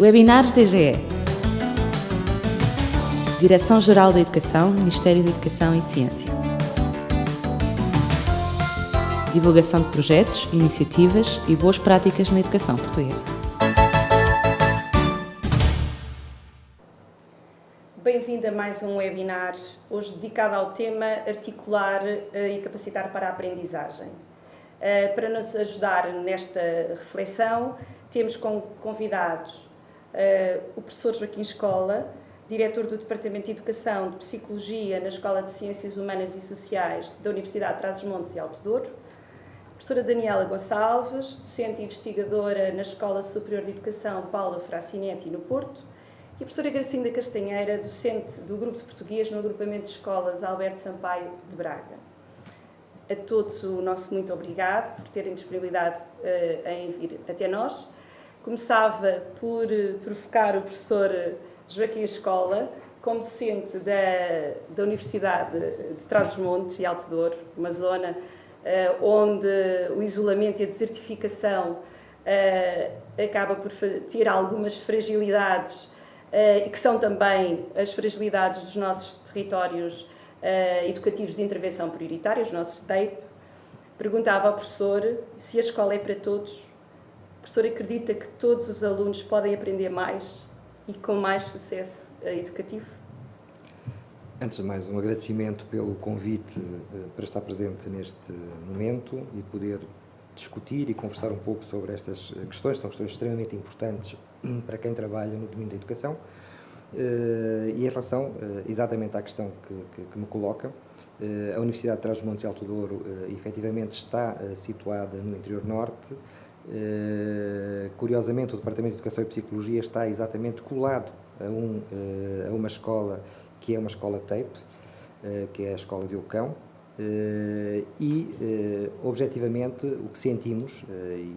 Webinars DGE. Direção-Geral da Educação, Ministério da Educação e Ciência. Divulgação de projetos, iniciativas e boas práticas na educação portuguesa. Bem-vindo a mais um webinar, hoje dedicado ao tema articular e capacitar para a aprendizagem. Para nos ajudar nesta reflexão, temos como convidados o professor Joaquim Escola, diretor do Departamento de Educação de Psicologia na Escola de Ciências Humanas e Sociais da Universidade de Trás-os-Montes e Alto Douro, a professora Daniela Gonçalves, docente e investigadora na Escola Superior de Educação Paula Frassinetti, no Porto, e a professora Gracinda Castanheira, docente do Grupo de Português no Agrupamento de Escolas Alberto Sampaio de Braga. A todos o nosso muito obrigado por terem disponibilidade em vir até nós. Começava por provocar o professor Joaquim Escola, como docente da Universidade de Trás-os-Montes e Alto Douro, uma zona onde o isolamento e a desertificação acaba por ter algumas fragilidades e que são também as fragilidades dos nossos territórios educativos de intervenção prioritária, os nossos TEIP. Perguntava ao professor se a escola é para todos. O professor acredita que todos os alunos podem aprender mais e com mais sucesso educativo? Antes de mais, um agradecimento pelo convite para estar presente neste momento e poder discutir e conversar um pouco sobre estas questões. São questões extremamente importantes para quem trabalha no domínio da educação. E em relação exatamente à questão que me coloca, a Universidade de Trás-os-Montes e Alto Douro efetivamente está situada no interior norte. Curiosamente, o Departamento de Educação e Psicologia está exatamente colado a uma escola que é uma escola TEIP, que é a Escola de Ocão, e objetivamente o que sentimos, e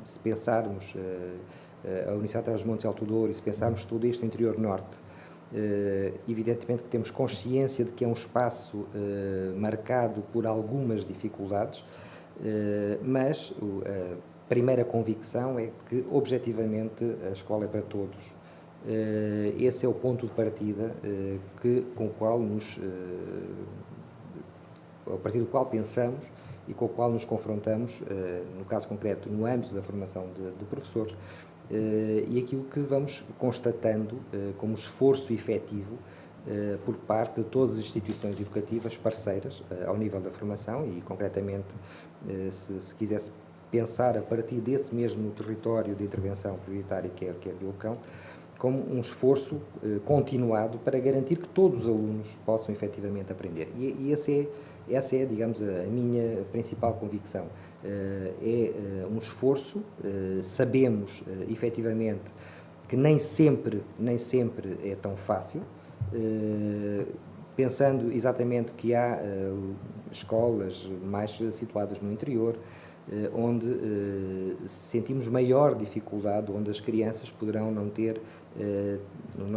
se pensarmos a Universidade de Trás-os-Montes e Alto Douro e se pensarmos todo este interior norte, evidentemente que temos consciência de que é um espaço marcado por algumas dificuldades, mas a primeira convicção é que objetivamente a escola é para todos. Esse é o ponto de partida com o qual a partir do qual pensamos e com o qual nos confrontamos, no caso concreto, no âmbito da formação de professores, e aquilo que vamos constatando como esforço efetivo por parte de todas as instituições educativas parceiras ao nível da formação e, concretamente, se quisesse pensar a partir desse mesmo território de intervenção prioritária que é de Ocão, como um esforço continuado para garantir que todos os alunos possam efetivamente aprender. E essa é, digamos, a minha principal convicção. É um esforço, sabemos efetivamente que nem sempre é tão fácil, pensando exatamente que há escolas mais situadas no interior, onde sentimos maior dificuldade, onde as crianças poderão não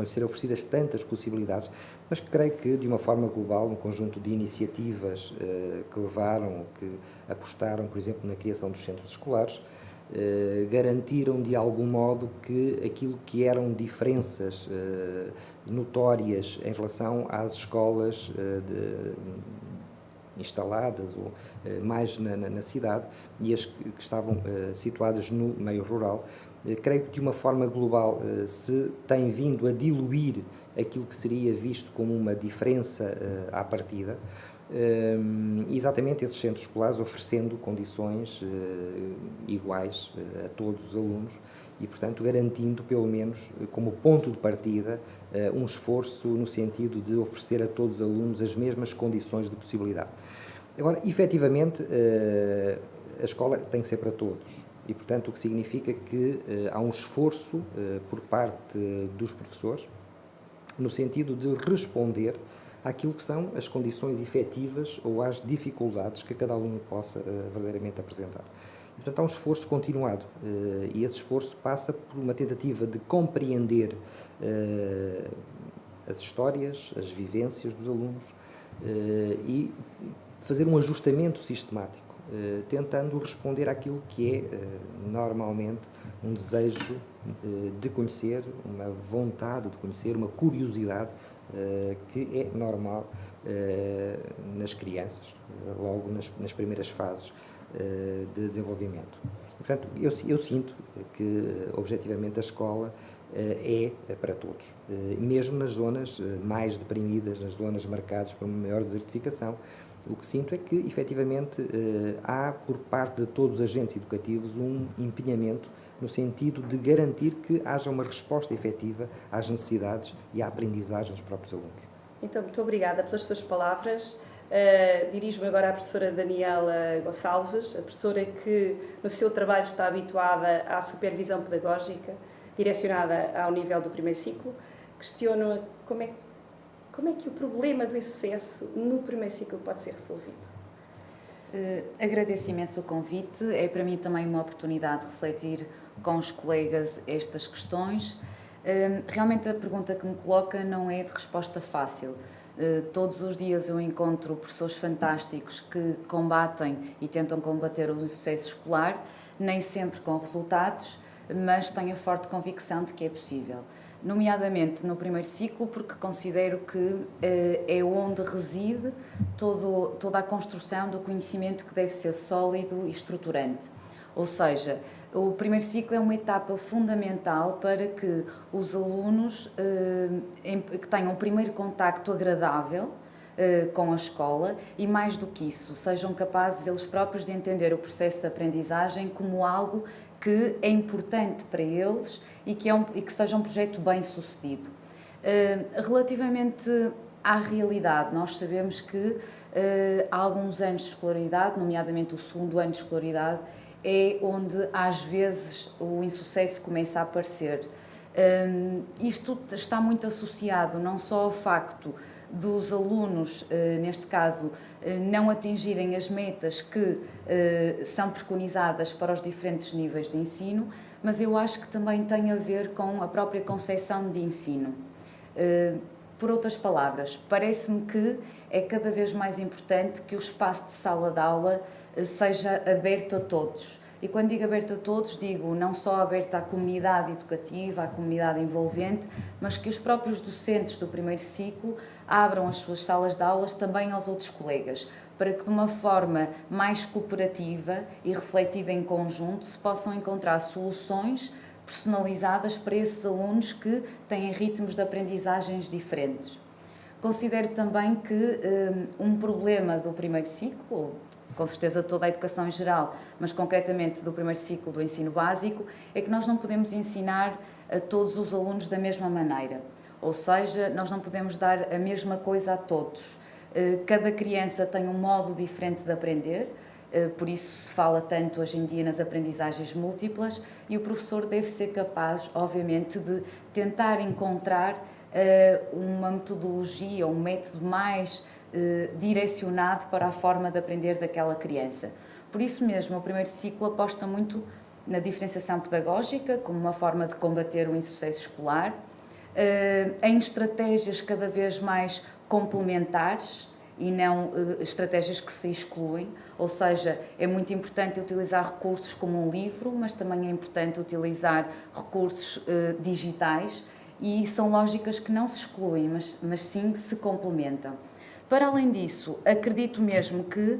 lhes ser oferecidas tantas possibilidades, mas creio que, de uma forma global, um conjunto de iniciativas que apostaram, por exemplo, na criação dos centros escolares, garantiram, de algum modo, que aquilo que eram diferenças notórias em relação às escolas instaladas ou mais na cidade e as que estavam situadas no meio rural, creio que de uma forma global se tem vindo a diluir aquilo que seria visto como uma diferença à partida, exatamente esses centros escolares oferecendo condições iguais a todos os alunos e, portanto, garantindo, pelo menos, como ponto de partida, um esforço no sentido de oferecer a todos os alunos as mesmas condições de possibilidade. Agora, efetivamente, a escola tem que ser para todos e, portanto, o que significa que há um esforço por parte dos professores no sentido de responder àquilo que são as condições efetivas ou às dificuldades que cada aluno possa verdadeiramente apresentar. E, portanto, há um esforço continuado e esse esforço passa por uma tentativa de compreender as histórias, as vivências dos alunos e fazer um ajustamento sistemático, tentando responder àquilo que é normalmente um desejo de conhecer, uma vontade de conhecer, uma curiosidade que é normal nas crianças, logo nas primeiras fases de desenvolvimento. Portanto, eu sinto que, objetivamente, a escola é para todos, mesmo nas zonas mais deprimidas, nas zonas marcadas por uma maior desertificação. O que sinto é que, efetivamente, há, por parte de todos os agentes educativos, um empenhamento no sentido de garantir que haja uma resposta efetiva às necessidades e à aprendizagem dos próprios alunos. Então, muito obrigada pelas suas palavras. Dirijo-me agora à professora Daniela Gonçalves, a professora que no seu trabalho está habituada à supervisão pedagógica, direcionada ao nível do primeiro ciclo. Questiono como é que o problema do insucesso no primeiro ciclo pode ser resolvido. Agradeço imenso o convite, é para mim também uma oportunidade de refletir com os colegas estas questões. Realmente a pergunta que me coloca não é de resposta fácil. Todos os dias eu encontro professores fantásticos que combatem e tentam combater o insucesso escolar, nem sempre com resultados, mas tenho a forte convicção de que é possível. Nomeadamente no primeiro ciclo, porque considero que é onde reside toda a construção do conhecimento que deve ser sólido e estruturante. Ou seja, o primeiro ciclo é uma etapa fundamental para que os alunos que tenham um primeiro contacto agradável com a escola e, mais do que isso, sejam capazes eles próprios de entender o processo de aprendizagem como algo que é importante para eles e que seja um projeto bem sucedido. Relativamente à realidade, nós sabemos que há alguns anos de escolaridade, nomeadamente o segundo ano de escolaridade, é onde às vezes o insucesso começa a aparecer. Isto está muito associado não só ao facto dos alunos, neste caso, não atingirem as metas que são preconizadas para os diferentes níveis de ensino, mas eu acho que também tem a ver com a própria concepção de ensino. Por outras palavras, parece-me que é cada vez mais importante que o espaço de sala de aula seja aberto a todos. E quando digo aberto a todos, digo não só aberto à comunidade educativa, à comunidade envolvente, mas que os próprios docentes do primeiro ciclo abram as suas salas de aulas também aos outros colegas, para que de uma forma mais cooperativa e refletida em conjunto se possam encontrar soluções personalizadas para esses alunos que têm ritmos de aprendizagens diferentes. Considero também que um problema do primeiro ciclo, com certeza toda a educação em geral, mas concretamente do primeiro ciclo do ensino básico, é que nós não podemos ensinar a todos os alunos da mesma maneira. Ou seja, nós não podemos dar a mesma coisa a todos. Cada criança tem um modo diferente de aprender, por isso se fala tanto hoje em dia nas aprendizagens múltiplas, e o professor deve ser capaz, obviamente, de tentar encontrar uma metodologia, um método mais direcionado para a forma de aprender daquela criança. Por isso mesmo, o primeiro ciclo aposta muito na diferenciação pedagógica como uma forma de combater o insucesso escolar, em estratégias cada vez mais complementares e não estratégias que se excluem, ou seja, é muito importante utilizar recursos como um livro, mas também é importante utilizar recursos digitais, e são lógicas que não se excluem, mas sim se complementam. Para além disso, acredito mesmo que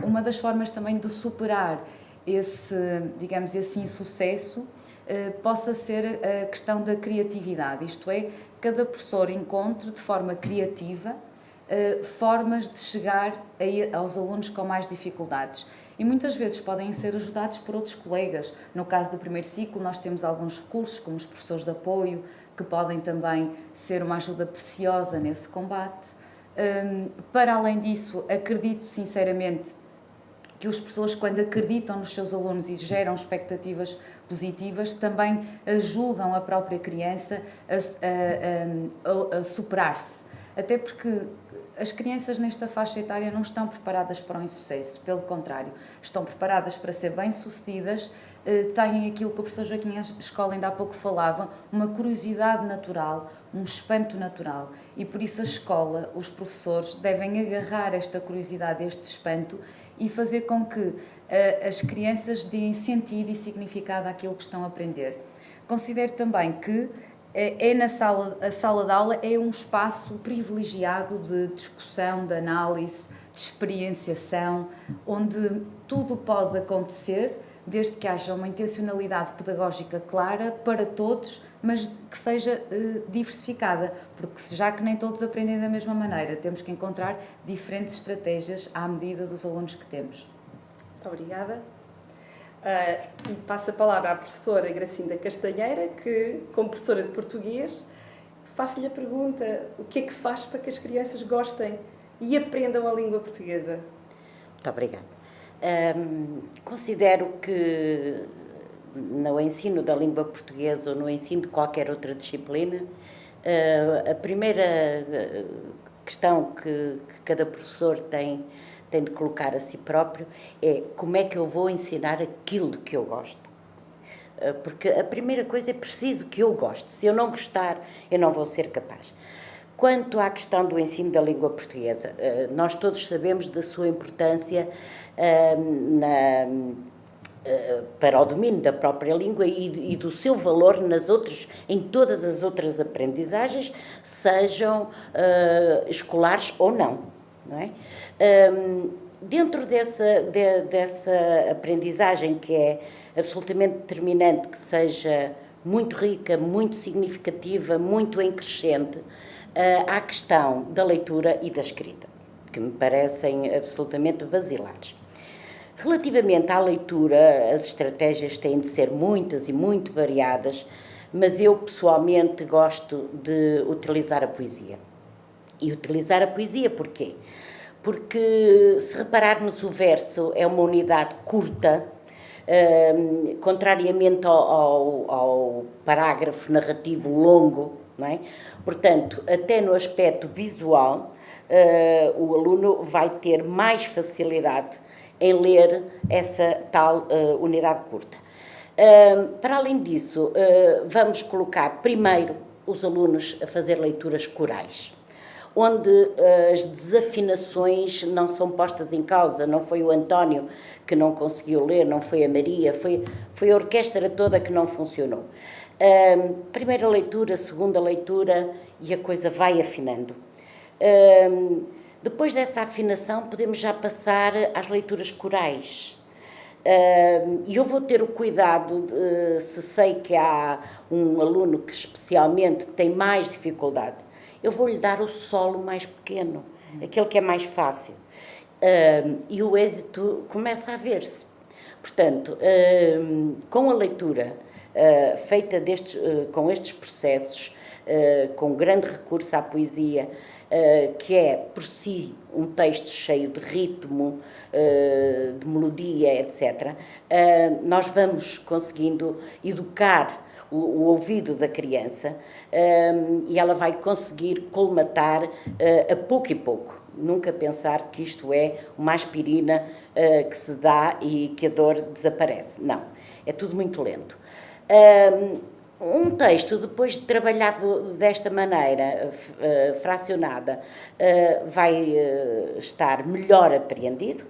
uma das formas também de superar esse insucesso possa ser a questão da criatividade, isto é, cada professor encontre de forma criativa formas de chegar aos alunos com mais dificuldades. E muitas vezes podem ser ajudados por outros colegas. No caso do primeiro ciclo, nós temos alguns recursos, como os professores de apoio, que podem também ser uma ajuda preciosa nesse combate. Para além disso, acredito sinceramente que os professores, quando acreditam nos seus alunos e geram expectativas positivas, também ajudam a própria criança a superar-se. Até porque as crianças nesta faixa etária não estão preparadas para o insucesso, pelo contrário, estão preparadas para ser bem-sucedidas, têm aquilo que o professor Joaquim Escola ainda há pouco falava, uma curiosidade natural, um espanto natural, e por isso a escola, os professores, devem agarrar esta curiosidade, este espanto, e fazer com que as crianças deem sentido e significado àquilo que estão a aprender. Considero também que a sala de aula é um espaço privilegiado de discussão, de análise, de experienciação, onde tudo pode acontecer, desde que haja uma intencionalidade pedagógica clara para todos, mas que seja diversificada, porque já que nem todos aprendem da mesma maneira, temos que encontrar diferentes estratégias à medida dos alunos que temos. Muito obrigada. E passo a palavra à professora Gracinda Castanheira, que, como professora de português, faço-lhe a pergunta: o que é que faz para que as crianças gostem e aprendam a língua portuguesa? Muito obrigada. Considero que no ensino da língua portuguesa ou no ensino de qualquer outra disciplina, a primeira questão que cada professor tem de colocar a si próprio é: como é que eu vou ensinar aquilo de que eu gosto? Porque a primeira coisa é preciso que eu goste. Se eu não gostar, eu não vou ser capaz. Quanto à questão do ensino da língua portuguesa, nós todos sabemos da sua importância para o domínio da própria língua e do seu valor em todas as outras aprendizagens, sejam escolares ou não. Não é? Dentro dessa aprendizagem, que é absolutamente determinante, que seja muito rica, muito significativa, muito em crescente, há a questão da leitura e da escrita, que me parecem absolutamente basilares. Relativamente à leitura, as estratégias têm de ser muitas e muito variadas, mas eu pessoalmente gosto de utilizar a poesia. E utilizar a poesia porquê? Porque, se repararmos, o verso é uma unidade curta, contrariamente ao parágrafo narrativo longo, não é? Portanto, até no aspecto visual, o aluno vai ter mais facilidade em ler essa tal unidade curta. Para além disso, vamos colocar primeiro os alunos a fazer leituras corais, onde as desafinações não são postas em causa. Não foi o António que não conseguiu ler, não foi a Maria, foi a orquestra toda que não funcionou. Primeira leitura, segunda leitura, e a coisa vai afinando. Depois dessa afinação, podemos já passar às leituras corais. E eu vou ter o cuidado, se sei que há um aluno que especialmente tem mais dificuldade, eu vou-lhe dar o solo mais pequeno, aquele que é mais fácil. E o êxito começa a ver-se. Portanto, com a leitura feita com estes processos, com grande recurso à poesia, que é, por si, um texto cheio de ritmo, de melodia, etc., nós vamos conseguindo educar o ouvido da criança, e ela vai conseguir colmatar a pouco e pouco. Nunca pensar que isto é uma aspirina que se dá e que a dor desaparece. Não, é tudo muito lento. Um texto, depois de trabalhado desta maneira, fracionada, vai estar melhor apreendido,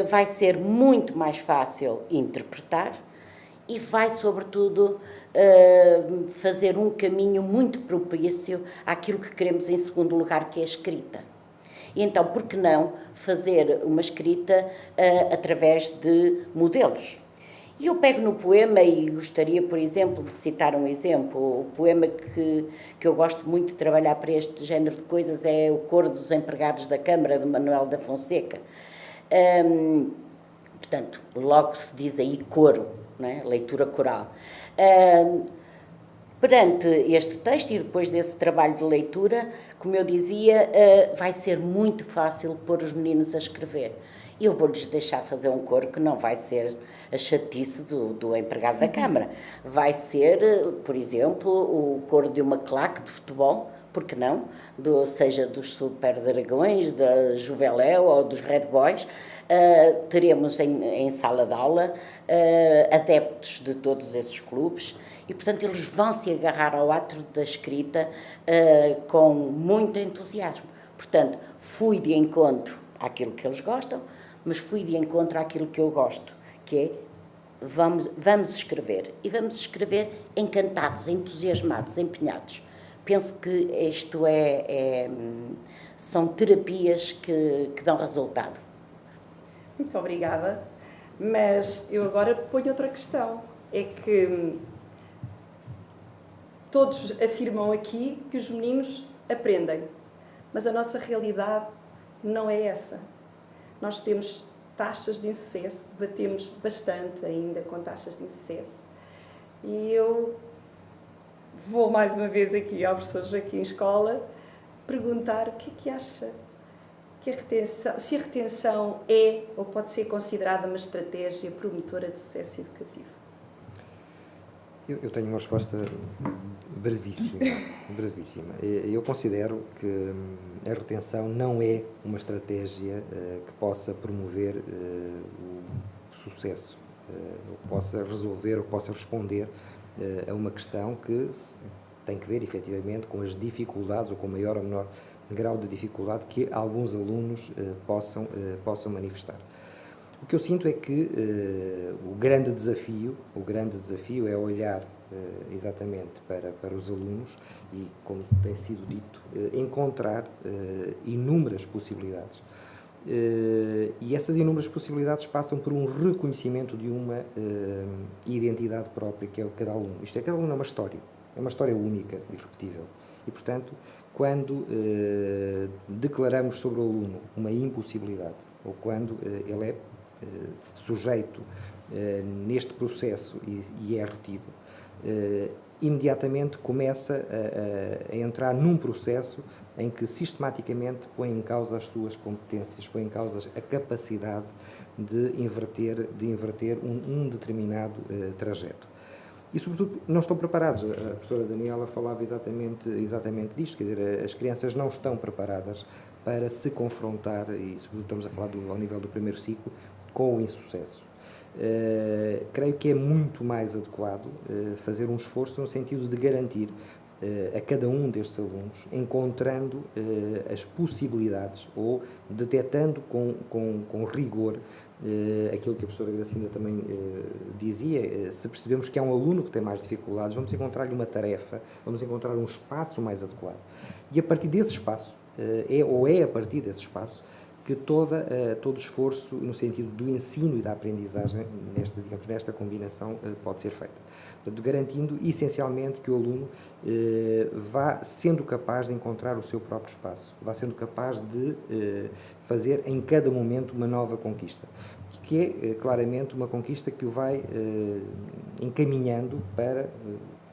vai ser muito mais fácil interpretar e vai, sobretudo, fazer um caminho muito propício àquilo que queremos em segundo lugar, que é a escrita. E então, por que não fazer uma escrita através de modelos? E eu pego no poema e gostaria, por exemplo, de citar um exemplo. O poema que eu gosto muito de trabalhar para este género de coisas é o Coro dos Empregados da Câmara, de Manuel da Fonseca. Portanto, logo se diz aí coro, não é? Leitura coral. Perante este texto e depois desse trabalho de leitura, como eu dizia, vai ser muito fácil pôr os meninos a escrever. Eu vou-lhes deixar fazer um coro que não vai ser a chatice do empregado da Câmara. Vai ser, por exemplo, o coro de uma claque de futebol, porque não? Seja dos Super Dragões, da Juveléu ou dos Red Boys. Teremos em sala de aula adeptos de todos esses clubes e, portanto, eles vão se agarrar ao ato da escrita com muito entusiasmo. Portanto, fui de encontro àquilo que eles gostam, mas fui de encontro àquilo que eu gosto, que é vamos escrever. E vamos escrever encantados, entusiasmados, empenhados. Penso que isto são terapias que dão resultado. Muito obrigada, mas eu agora ponho outra questão. É que todos afirmam aqui que os meninos aprendem, mas a nossa realidade não é essa. Nós temos taxas de insucesso, debatemos bastante ainda com taxas de insucesso. E eu vou mais uma vez aqui ao professor Joaquim Escola perguntar o que é que acha que se a retenção é ou pode ser considerada uma estratégia promotora de sucesso educativo. Eu tenho uma resposta brevíssima. Eu considero que a retenção não é uma estratégia que possa promover o sucesso, ou possa resolver, ou possa responder a uma questão que tem que ver, efetivamente, com as dificuldades, ou com maior ou menor grau de dificuldade que alguns alunos possam manifestar. O que eu sinto é que o grande desafio é olhar exatamente para os alunos e, como tem sido dito, encontrar inúmeras possibilidades. E essas inúmeras possibilidades passam por um reconhecimento de uma identidade própria, que é cada aluno. Isto é, cada aluno é uma história única, irrepetível. E, portanto, quando declaramos sobre o aluno uma impossibilidade, ou quando ele é sujeito neste processo e é retido, imediatamente começa a entrar num processo em que sistematicamente põe em causa as suas competências, põe em causa a capacidade de inverter um determinado trajeto. E, sobretudo, não estão preparados. A professora Daniela falava exatamente disto, quer dizer, as crianças não estão preparadas para se confrontar, e, sobretudo, estamos a falar ao nível do primeiro ciclo, com o insucesso. Creio que é muito mais adequado fazer um esforço no sentido de garantir a cada um destes alunos, encontrando as possibilidades ou detectando com rigor aquilo que a professora Gracinda também dizia. Se percebemos que há um aluno que tem mais dificuldades, vamos encontrar-lhe uma tarefa, vamos encontrar um espaço mais adequado. E a partir desse espaço, é a partir desse espaço, que todo esforço no sentido do ensino e da aprendizagem, nesta combinação, pode ser feita. Portanto, garantindo essencialmente que o aluno vá sendo capaz de encontrar o seu próprio espaço, vá sendo capaz de fazer em cada momento uma nova conquista, que é claramente uma conquista que o vai encaminhando para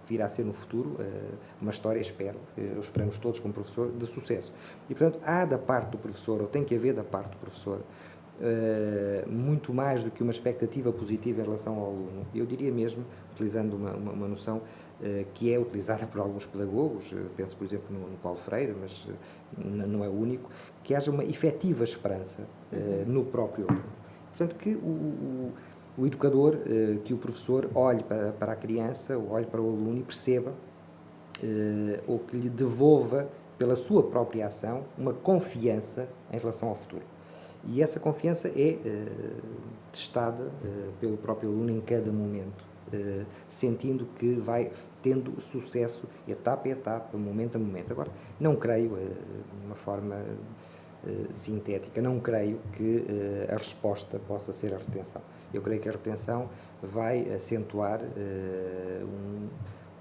vir a ser no futuro uma história, esperamos todos como professor, de sucesso. E, portanto, há da parte do professor, ou tem que haver da parte do professor, muito mais do que uma expectativa positiva em relação ao aluno. Eu diria mesmo, utilizando uma noção que é utilizada por alguns pedagogos, penso, por exemplo, no Paulo Freire, mas não é o único, que haja uma efetiva esperança no próprio aluno. Portanto, que o educador, que o professor olhe para a criança, ou olhe para o aluno e perceba, ou que lhe devolva, pela sua própria ação, uma confiança em relação ao futuro. E essa confiança é testada pelo próprio aluno em cada momento, sentindo que vai tendo sucesso etapa a etapa, momento a momento. Agora, não creio, de uma forma sintética, não creio que a resposta possa ser a retenção. Eu creio que a retenção vai acentuar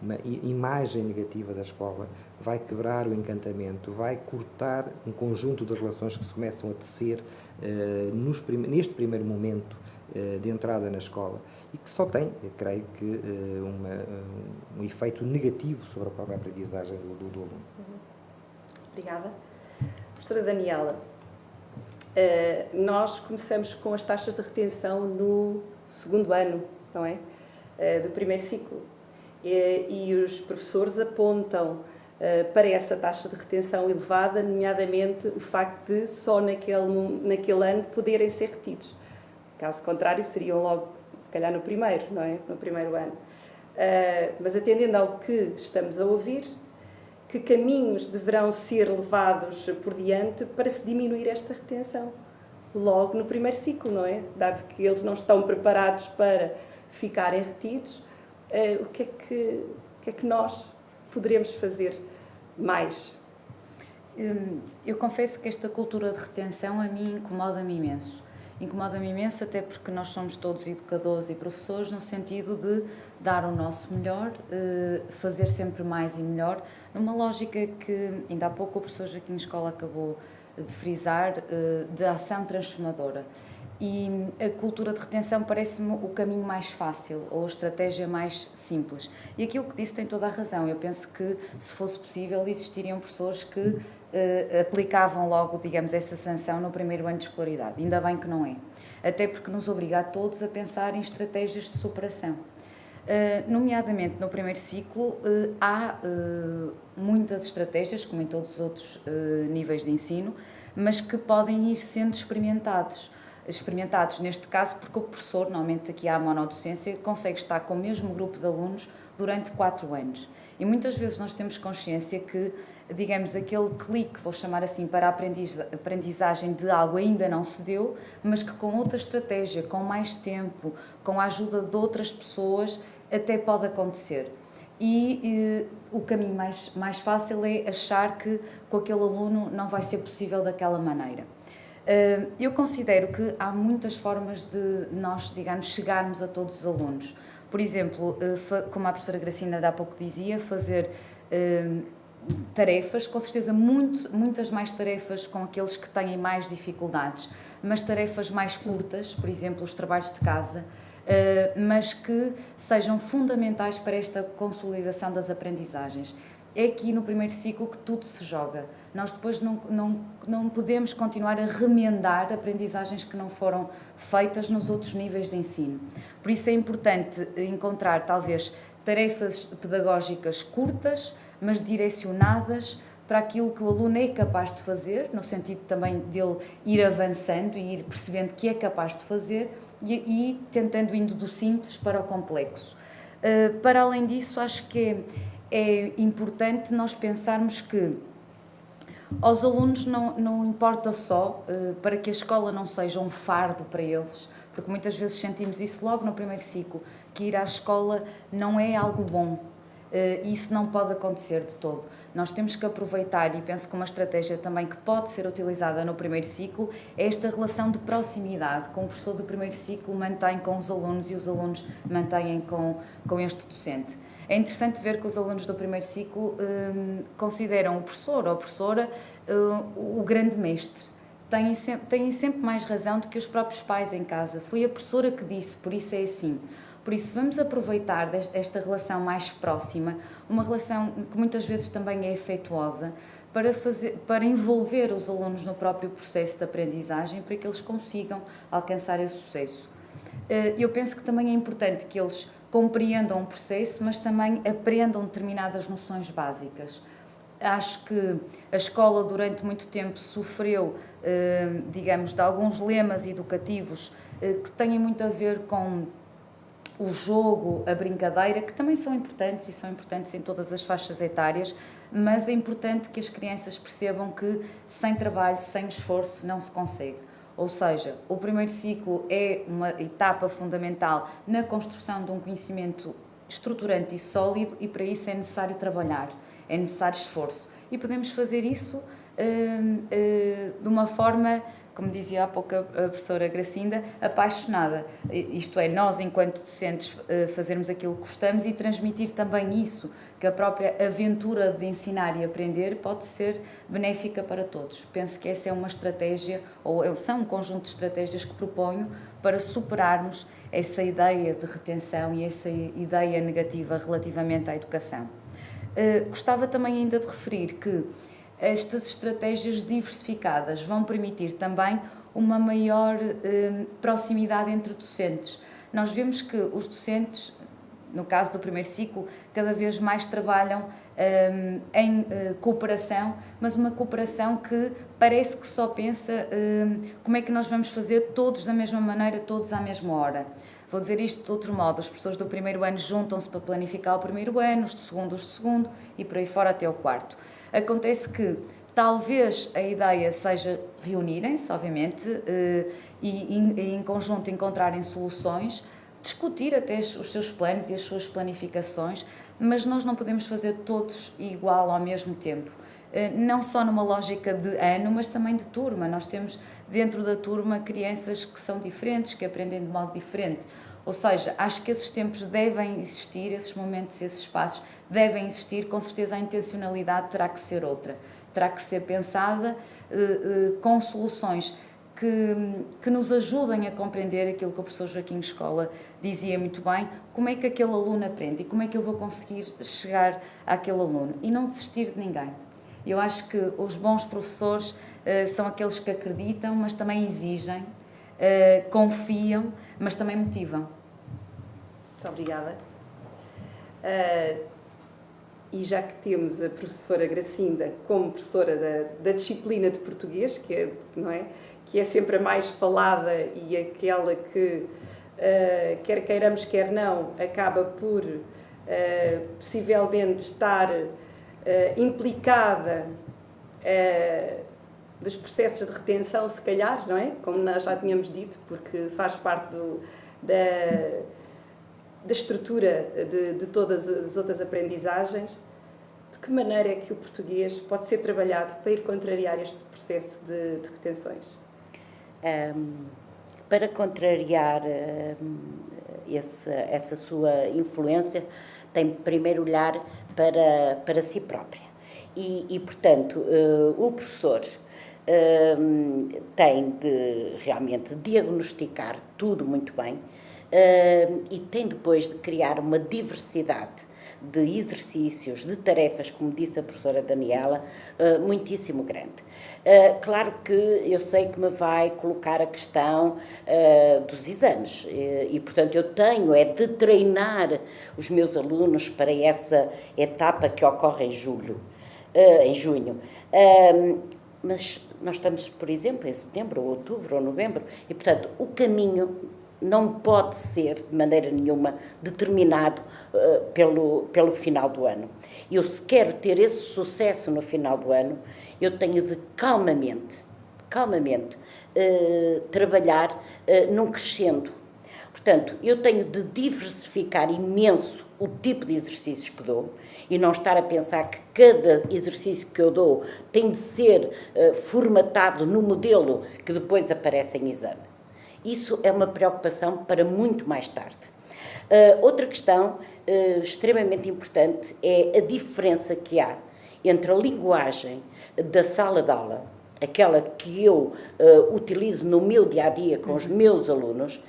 uma imagem negativa da escola, vai quebrar o encantamento, vai cortar um conjunto de relações que se começam a tecer neste primeiro momento de entrada na escola, e que só tem, eu creio que, um efeito negativo sobre a própria aprendizagem do aluno. Obrigada. Professora Daniela, nós começamos com as taxas de retenção no segundo ano, não é? Do primeiro ciclo. E os professores apontam para essa taxa de retenção elevada, nomeadamente o facto de só naquele ano poderem ser retidos. Caso contrário, seriam logo, se calhar, no primeiro, não é? No primeiro ano. Mas atendendo ao que estamos a ouvir, que caminhos deverão ser levados por diante para se diminuir esta retenção? logo no primeiro ciclo, não é? Dado que eles não estão preparados para ficarem retidos, o que é que nós poderemos fazer mais? Eu confesso que esta cultura de retenção a mim incomoda-me imenso. Incomoda-me imenso até porque nós somos todos educadores e professores no sentido de dar o nosso melhor, fazer sempre mais e melhor, numa lógica que ainda há pouco o professor Joaquim Escola acabou de frisar, de ação transformadora. E a cultura de retenção parece-me o caminho mais fácil ou a estratégia mais simples. E aquilo que disse tem toda a razão. Eu penso que, se fosse possível, existiriam professores que aplicavam logo, digamos, essa sanção no primeiro ano de escolaridade. Ainda bem que não é. Até porque nos obriga a todos a pensar em estratégias de superação. Nomeadamente no primeiro ciclo, há muitas estratégias, como em todos os outros níveis de ensino, mas que podem ir sendo experimentados neste caso porque o professor, normalmente aqui há a monodocência, consegue estar com o mesmo grupo de alunos durante 4 anos. E muitas vezes nós temos consciência que, digamos, aquele clique, vou chamar assim, para a aprendizagem de algo ainda não se deu, mas que com outra estratégia, com mais tempo, com a ajuda de outras pessoas, até pode acontecer. E o caminho mais fácil é achar que com aquele aluno não vai ser possível daquela maneira. Eu considero que há muitas formas de nós, digamos, chegarmos a todos os alunos. Por exemplo, como a professora Gracinda há pouco dizia, fazer tarefas, com certeza muitas mais tarefas com aqueles que têm mais dificuldades, mas tarefas mais curtas, por exemplo, os trabalhos de casa, mas que sejam fundamentais para esta consolidação das aprendizagens. É aqui no primeiro ciclo que tudo se joga. Nós depois não podemos continuar a remendar aprendizagens que não foram feitas nos outros níveis de ensino. Por isso é importante encontrar, talvez, tarefas pedagógicas curtas, mas direcionadas para aquilo que o aluno é capaz de fazer, no sentido também dele ir avançando e ir percebendo que é capaz de fazer e tentando indo do simples para o complexo. Para além disso, acho que é importante nós pensarmos que aos alunos não importa só para que a escola não seja um fardo para eles, porque muitas vezes sentimos isso logo no primeiro ciclo, que ir à escola não é algo bom. Isso não pode acontecer de todo. Nós temos que aproveitar, e penso que uma estratégia também que pode ser utilizada no primeiro ciclo, é esta relação de proximidade que o professor do primeiro ciclo mantém com os alunos e os alunos mantêm com este docente. É interessante ver que os alunos do primeiro ciclo consideram o professor ou a professora o grande mestre. Têm sempre mais razão do que os próprios pais em casa. Foi a professora que disse, por isso é assim. Por isso, vamos aproveitar esta relação mais próxima, uma relação que muitas vezes também é afetuosa, para envolver os alunos no próprio processo de aprendizagem, para que eles consigam alcançar esse sucesso. Eu penso que também é importante que eles compreendam o processo, mas também aprendam determinadas noções básicas. Acho que a escola durante muito tempo sofreu, digamos, de alguns lemas educativos que têm muito a ver com o jogo, a brincadeira, que também são importantes e são importantes em todas as faixas etárias, mas é importante que as crianças percebam que sem trabalho, sem esforço, não se consegue. Ou seja, o primeiro ciclo é uma etapa fundamental na construção de um conhecimento estruturante e sólido e para isso é necessário trabalhar, é necessário esforço. E podemos fazer isso de uma forma, como dizia há pouco a professora Gracinda, apaixonada. Isto é, nós enquanto docentes fazermos aquilo que gostamos e transmitir também isso, que a própria aventura de ensinar e aprender pode ser benéfica para todos. Penso que essa é uma estratégia, ou são um conjunto de estratégias que proponho para superarmos essa ideia de retenção e essa ideia negativa relativamente à educação. Gostava também ainda de referir que estas estratégias diversificadas vão permitir também uma maior proximidade entre docentes. Nós vemos que os docentes, no caso do primeiro ciclo, cada vez mais trabalham em cooperação, mas uma cooperação que parece que só pensa como é que nós vamos fazer todos da mesma maneira, todos à mesma hora. Vou dizer isto de outro modo, os professores do primeiro ano juntam-se para planificar o primeiro ano, os do segundo e por aí fora até o quarto. Acontece que Talvez a ideia seja reunirem-se, obviamente, e em conjunto encontrarem soluções, discutir até os seus planos e as suas planificações, mas nós não podemos fazer todos igual ao mesmo tempo. Não só numa lógica de ano, mas também de turma. Nós temos dentro da turma crianças que são diferentes, que aprendem de modo diferente. Ou seja, acho que esses tempos devem existir, esses momentos, esses espaços devem existir, com certeza a intencionalidade terá que ser outra. Terá que ser pensada com soluções que nos ajudem a compreender aquilo que o professor Joaquim Escola dizia muito bem, como é que aquele aluno aprende e como é que eu vou conseguir chegar àquele aluno e não desistir de ninguém. Eu acho que os bons professores são aqueles que acreditam, mas também exigem, confiam, mas também motivam. Muito obrigada. E já que temos a professora Gracinda como professora da disciplina de português, que é sempre a mais falada e aquela que, quer queiramos, quer não, acaba por possivelmente estar implicada dos processos de retenção, se calhar, não é? Como nós já tínhamos dito, porque faz parte da estrutura de todas as outras aprendizagens. De que maneira é que o português pode ser trabalhado para ir contrariar este processo de retenções? Para contrariar essa sua influência, tem primeiro olhar para si própria. E portanto, o professor tem de realmente diagnosticar tudo muito bem e tem depois de criar uma diversidade de exercícios, de tarefas, como disse a professora Daniela, muitíssimo grande. Claro que eu sei que me vai colocar a questão dos exames e, portanto, eu tenho de treinar os meus alunos para essa etapa que ocorre em junho. Mas nós estamos, por exemplo, em setembro, ou outubro, ou novembro, e, portanto, o caminho não pode ser, de maneira nenhuma, determinado pelo final do ano. Eu, se quero ter esse sucesso no final do ano, eu tenho de calmamente, trabalhar num crescendo. Portanto, eu tenho de diversificar imenso o tipo de exercícios que dou e não estar a pensar que cada exercício que eu dou tem de ser formatado no modelo que depois aparece em exame. Isso é uma preocupação para muito mais tarde. Outra questão extremamente importante é a diferença que há entre a linguagem da sala de aula, aquela que eu utilizo no meu dia-a-dia com os meus alunos,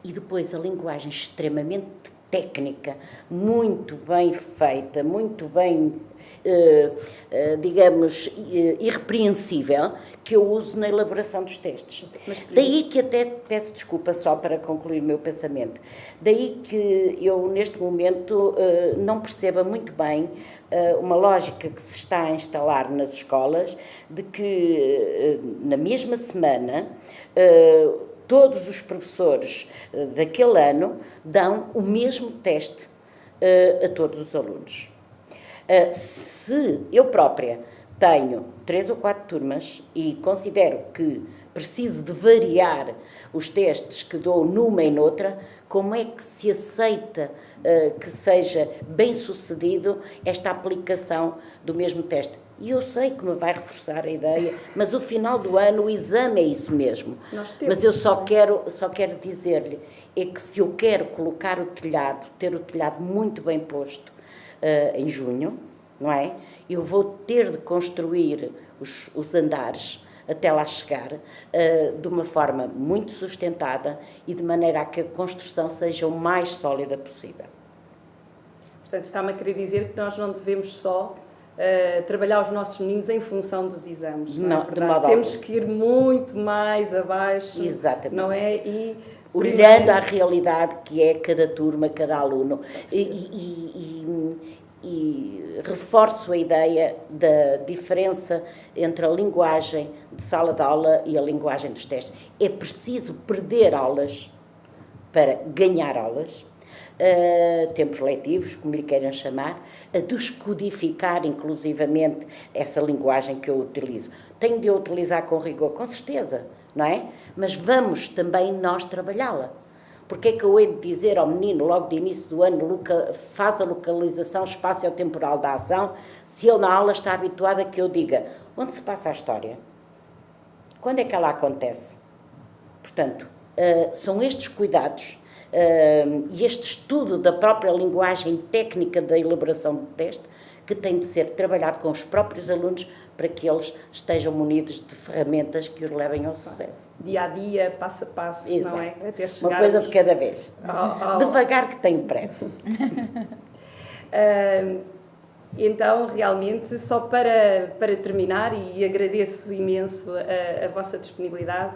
e depois a linguagem extremamente técnica, muito bem feita, muito bem, digamos, irrepreensível, que eu uso na elaboração dos textos. Daí que até, peço desculpa só para concluir o meu pensamento, daí que eu neste momento não perceba muito bem uma lógica que se está a instalar nas escolas, de que na mesma semana todos os professores daquele ano dão o mesmo teste a todos os alunos. Se eu própria tenho 3 ou 4 turmas e considero que preciso de variar os testes que dou numa e noutra, como é que se aceita que seja bem sucedido esta aplicação do mesmo teste? E eu sei que me vai reforçar a ideia, mas o final do ano o exame é isso mesmo. Mas eu só quero dizer-lhe é que se eu quero colocar o telhado, ter o telhado muito bem posto em junho, não é? Eu vou ter de construir os andares até lá chegar de uma forma muito sustentada e de maneira a que a construção seja o mais sólida possível. Portanto, está-me a querer dizer que nós não devemos só trabalhar os nossos meninos em função dos exames. Não, de modo temos que ir muito mais abaixo. Exatamente. Não é? E olhando à realidade que é cada turma, cada aluno. E reforço a ideia da diferença entre a linguagem de sala de aula e a linguagem dos testes. É preciso perder aulas para ganhar aulas, tempos letivos, como lhe queiram chamar, a descodificar inclusivamente essa linguagem que eu utilizo. Tenho de a utilizar com rigor, com certeza, não é? Mas vamos também nós trabalhá-la. Porque é que eu hei de dizer ao menino, logo de início do ano, faz a localização espaço-temporal da ação, se ele na aula está habituado a que eu diga onde se passa a história? Quando é que ela acontece? Portanto, são estes cuidados e este estudo da própria linguagem técnica da elaboração do texto que tem de ser trabalhado com os próprios alunos para que eles estejam munidos de ferramentas que os levem ao sucesso. Dia a dia, passo a passo, Exato. não é? Até Uma coisa de cada vez. Devagar que tenho pressa. Então, realmente, só para terminar, e agradeço imenso a vossa disponibilidade,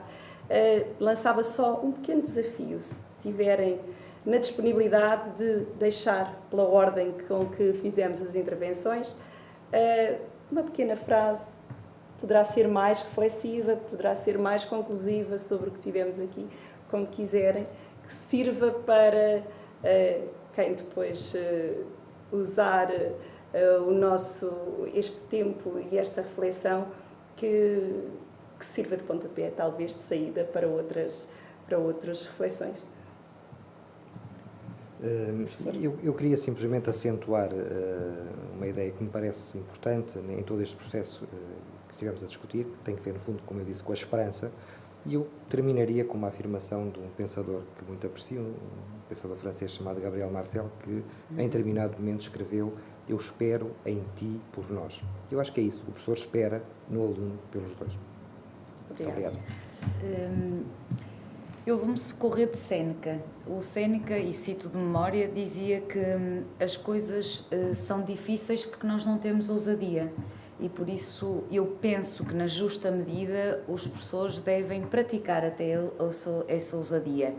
lançava só um pequeno desafio, se tiverem na disponibilidade de deixar, pela ordem com que fizemos as intervenções, uma pequena frase, poderá ser mais reflexiva, poderá ser mais conclusiva sobre o que tivemos aqui, como quiserem, que sirva para quem depois usar este tempo e esta reflexão que sirva de pontapé, talvez de saída para outras reflexões. Eu queria simplesmente acentuar uma ideia que me parece importante em todo este processo que estivemos a discutir, que tem que ver, no fundo, como eu disse, com a esperança, e eu terminaria com uma afirmação de um pensador que muito aprecio, um pensador francês chamado Gabriel Marcel, que em determinado momento escreveu: "Eu espero em ti por nós". Eu acho que é isso, o professor espera no aluno pelos dois. Obrigado. Eu vou-me socorrer de Séneca. O Séneca, e cito de memória, dizia que as coisas são difíceis porque nós não temos ousadia. E por isso eu penso que, na justa medida, os professores devem praticar até essa ousadia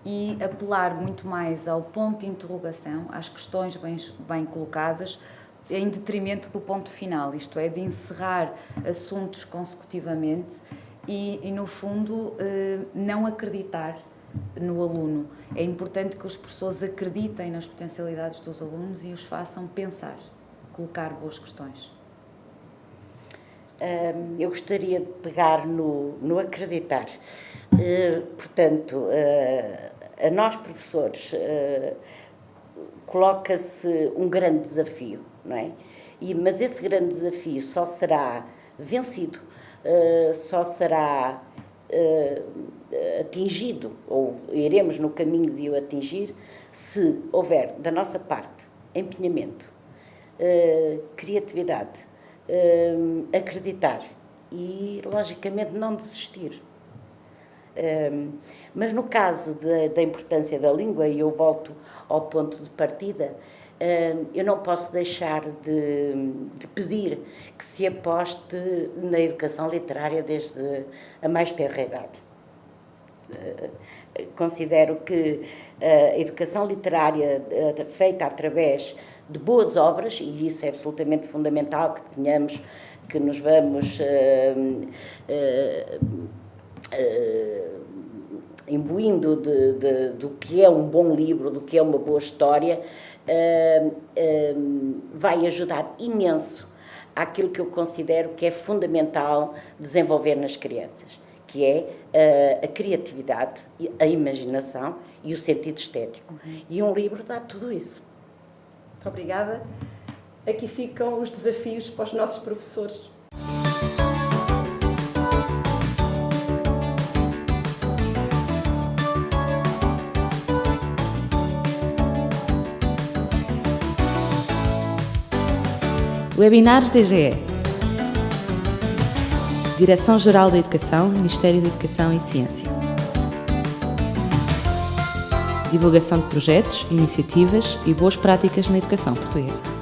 e apelar muito mais ao ponto de interrogação, às questões bem colocadas, em detrimento do ponto final, isto é, de encerrar assuntos consecutivamente e no fundo, não acreditar no aluno. É importante que os professores acreditem nas potencialidades dos alunos e os façam pensar, colocar boas questões. Eu gostaria de pegar no acreditar. Portanto, a nós professores coloca-se um grande desafio, não é? Mas esse grande desafio só será vencido, só será atingido, ou iremos no caminho de o atingir, se houver da nossa parte empenhamento, criatividade, acreditar e, logicamente, não desistir. Mas no caso da importância da língua, e eu volto ao ponto de partida, eu não posso deixar de pedir que se aposte na educação literária desde a mais tenra idade. Considero que a educação literária feita através de boas obras, e isso é absolutamente fundamental, que nos vamos imbuindo do que é um bom livro, do que é uma boa história, vai ajudar imenso àquilo que eu considero que é fundamental desenvolver nas crianças, que é a criatividade, a imaginação e o sentido estético. E um livro dá tudo isso. Muito obrigada. Aqui ficam os desafios para os nossos professores. Webinars DGE. Direção-Geral da Educação, Ministério da Educação e Ciência. Divulgação de projetos, iniciativas e boas práticas na educação portuguesa.